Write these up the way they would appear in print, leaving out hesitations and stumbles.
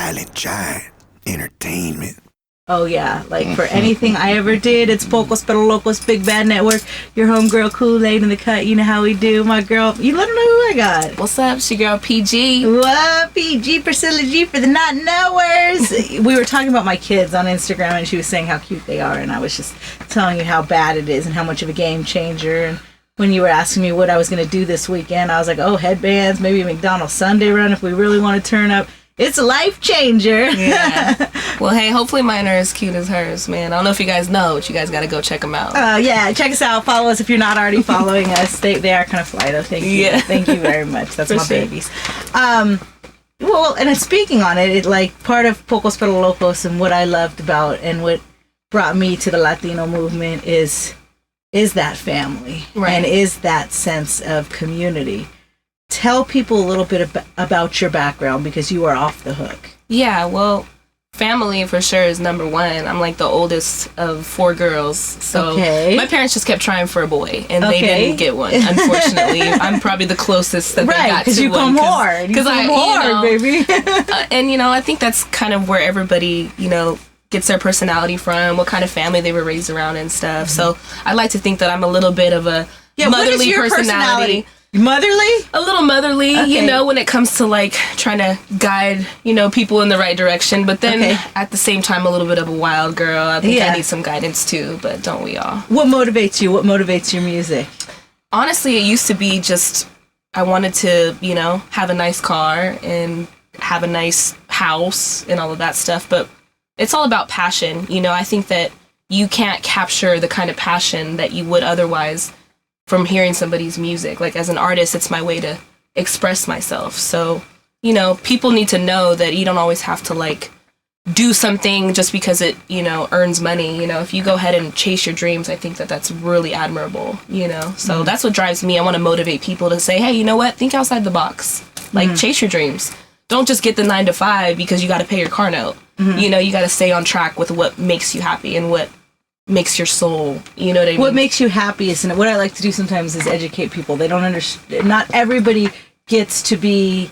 silent giant. Entertainment. Oh, yeah. Like, for anything I ever did, it's Pocos pero Locos, Big Bad Network. Your homegirl, Khool Aid in the cut. You know how we do. My girl, you let them know who I got. What's up? It's your girl, PG. What? PG, Priscilla G for the not knowers. We were talking about my kids on Instagram, and she was saying how cute they are, and I was just telling you how bad it is and how much of a game changer. And when you were asking me what I was going to do this weekend, I was like, oh, headbands, maybe a McDonald's Sunday run if we really want to turn up. It's a life changer. Yeah. Well, hey, hopefully mine are as cute as hers, man. I don't know if you guys know, but you guys got to go check them out. Yeah, check us out. Follow us if you're not already following us. They are kind of fly, though. Thank you. Yeah. Thank you very much. That's For my sure. babies. Well, and speaking on it, like, part of Pocos pero Locos and what I loved about and what brought me to the Latino movement is that family. Right. And is that sense of community. Tell people a little bit about your background, because you are off the hook. Yeah, well, family for sure is number one. I'm like the oldest of 4 girls, so my parents just kept trying for a boy, and they didn't get one. Unfortunately, I'm probably the closest that they got to because you one. Come hard, because I hard, baby. And I think that's kind of where everybody gets their personality from, what kind of family they were raised around and stuff. So I like to think that I'm a little bit of a motherly personality. Motherly? A little motherly, when it comes to like trying to guide, people in the right direction. But then at the same time, a little bit of a wild girl. I think I need some guidance too, but don't we all? What motivates you? What motivates your music? Honestly, it used to be just, I wanted to, have a nice car and have a nice house and all of that stuff. But it's all about passion. I think that you can't capture the kind of passion that you would otherwise from hearing somebody's music. Like, as an artist, it's my way to express myself. So, people need to know that you don't always have to, like, do something just because it, earns money. If you go ahead and chase your dreams, I think that that's really admirable, So that's what drives me. I want to motivate people to say, hey, you know what? Think outside the box. Like, chase your dreams. Don't just get the 9 to 5 because you got to pay your car note. You got to stay on track with what makes you happy and what makes your soul, you know what I mean? What makes you happy is, what I like to do sometimes is educate people. They don't understand. Not everybody gets to be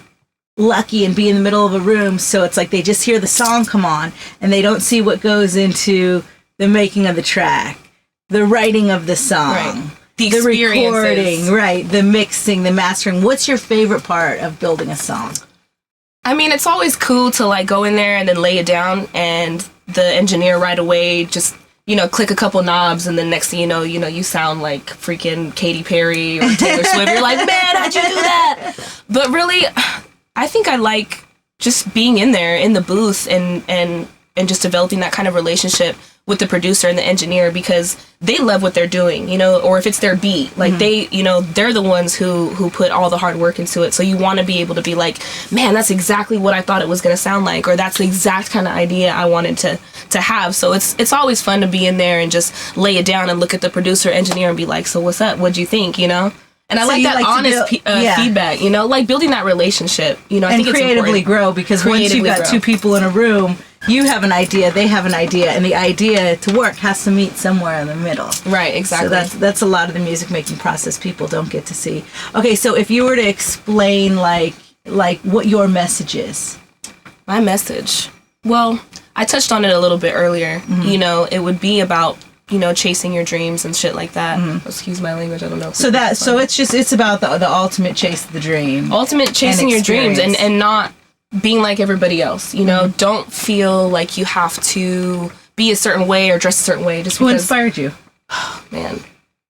lucky and be in the middle of a room, so it's like they just hear the song come on and they don't see what goes into the making of the track, the writing of the song, the recording, the mixing, the mastering. What's your favorite part of building a song? I mean, it's always cool to like go in there and then lay it down, and the engineer right away just click a couple knobs, and then next thing you know, you sound like freaking Katy Perry or Taylor Swift. You're like, man, how'd you do that? But really, I think I like just being in there in the booth and just developing that kind of relationship with the producer and the engineer, because they love what they're doing, or if it's their beat, like they, they're the ones who put all the hard work into it. So you want to be able to be like, man, that's exactly what I thought it was going to sound like, or that's the exact kind of idea I wanted to have. So it's always fun to be in there and just lay it down and look at the producer, engineer, and be like, so what's up? What'd you think? And I like that honest feedback, like building that relationship, I think it's creatively important. grow, because once you've got 2 people in a room, you have an idea, they have an idea, and the idea to work has to meet somewhere in the middle. Right, exactly. So that's a lot of the music making process people don't get to see. Okay, so if you were to explain like what your message is. My message. Well, I touched on it a little bit earlier. It would be about chasing your dreams and shit like that. Excuse my language. I don't know. So it's about the ultimate chase of the dream. Ultimate chasing your dreams and not being like everybody else. Don't feel like you have to be a certain way or dress a certain way just because. Who inspired you? Man,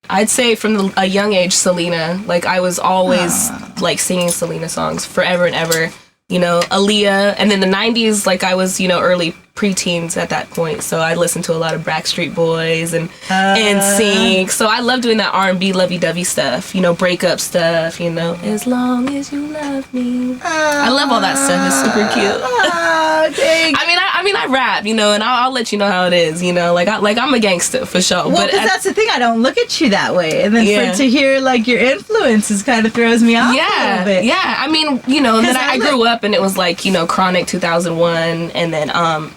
I'd say from a young age, Selena. Like, I was always like singing Selena songs forever and ever. Aaliyah, and then the 90s, like I was, early preteens at that point, so I listened to a lot of Backstreet Boys and NSYNC. So I love doing that R&B lovey-dovey stuff, breakup stuff, as long as you love me. I love all that stuff. It's super cute. Dang. I mean, I rap, and I'll let you know how it is, like I'm a gangster for sure. Well, because that's the thing, I don't look at you that way, and then to hear like your influences kind of throws me off a little bit. Yeah, I mean, and then I grew up and it was like, Chronic 2001, and then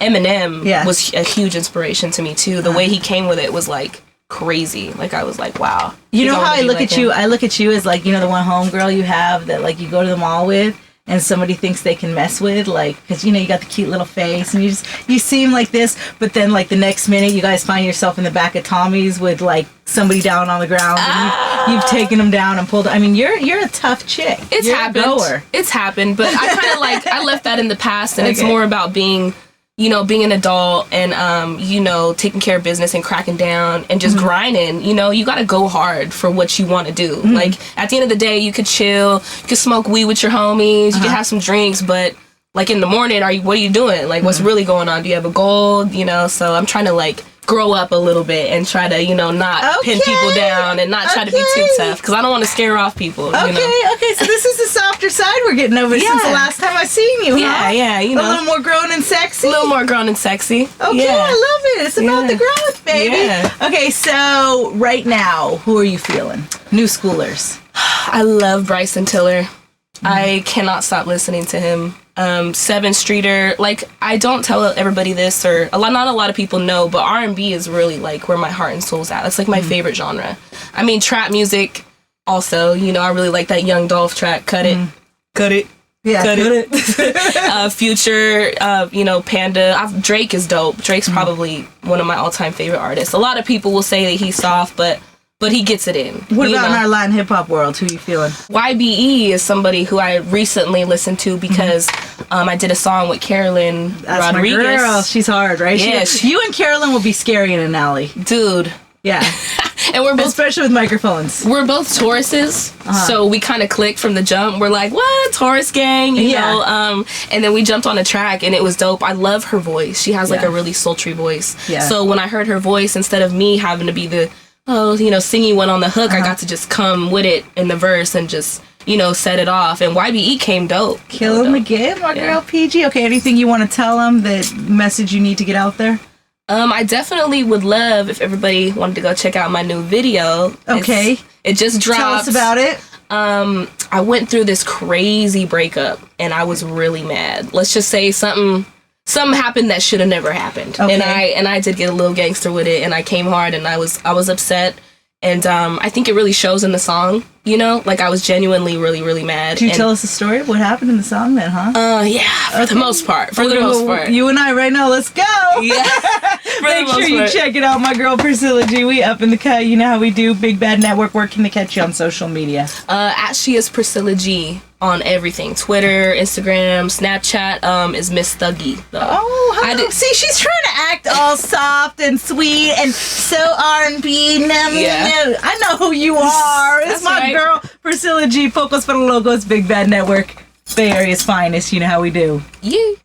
Eminem was a huge inspiration to me too. The way he came with it was like crazy. Like, I was like, wow. You know how I look at you? I look at you as like, the one homegirl you have that like you go to the mall with, and somebody thinks they can mess with, like, because you got the cute little face and you seem like this, but then like the next minute you guys find yourself in the back of Tommy's with like somebody down on the ground and you've taken them down and pulled. I mean, you're a tough chick. It's you're happened. A goer. It's happened, but I kind of like I left that in the past, and it's more about being an adult and, taking care of business and cracking down and just grinding. You got to go hard for what you want to do. Like, at the end of the day, you could chill, you could smoke weed with your homies, you could have some drinks, but, like, in the morning, what are you doing? Like, what's really going on? Do you have a goal? So I'm trying to, like, grow up a little bit and try to, not pin people down and not try to be too tough, because I don't want to scare off people. Okay, so this is the softer side we're getting over since the last time I seen you, huh? Yeah, A little more grown and sexy? A little more grown and sexy. Okay, I love it. It's about the growth, baby. Yeah. Okay, so right now, who are you feeling? New schoolers. I love Bryson Tiller. I cannot stop listening to him. 7th Streeter, like, I don't tell everybody this, or not a lot of people know, but R&B is really like where my heart and soul's at. It's like my favorite genre. I mean, trap music also, I really like that Young Dolph track, Cut It. Cut It. Yeah, cut it. Future, Panda. Drake is dope. Drake's probably one of my all-time favorite artists. A lot of people will say that he's soft, but he gets it in. What about in our Latin hip-hop world? Who you feeling? YBE is somebody who I recently listened to because I did a song with Carolyn Rodriguez. My girl. She's hard, right? Yeah. You and Carolyn will be scary in an alley. Dude. Yeah. And we're both, especially with microphones. We're both Tauruses, so we kind of clicked from the jump. We're like, what? Taurus gang, you know? And then we jumped on a track, and it was dope. I love her voice. She has, like, a really sultry voice. Yeah. So when I heard her voice, instead of me having to be the singing one on the hook, I got to just come with it in the verse and just, set it off. And YBE came dope. Killing the game, my girl PG. Okay, anything you want to tell them, that message you need to get out there? I definitely would love if everybody wanted to go check out my new video. Okay. It just dropped. Tell us about it. I went through this crazy breakup, and I was really mad. Let's just say something happened that should have never happened. Okay. And I did get a little gangster with it, and I came hard, and I was upset. And I think it really shows in the song, like I was genuinely really, really mad. Can you tell us the story of what happened in the song then, huh? Yeah, for the most part. You and I right now, let's go. Yeah. Make sure you check it out, my girl Priscilla G. We up in the cut. You know how we do. Big Bad Network. Where can they catch you on social media? She is Priscilla G on everything. Twitter, Instagram, Snapchat, is Miss Thuggy, though. Oh, see, she's trying to act all soft and sweet and so R&B. I know who you are. It's my girl, Priscilla G. Pocos for the Locos, Big Bad Network. Bay Area's finest. You know how we do. Yeah.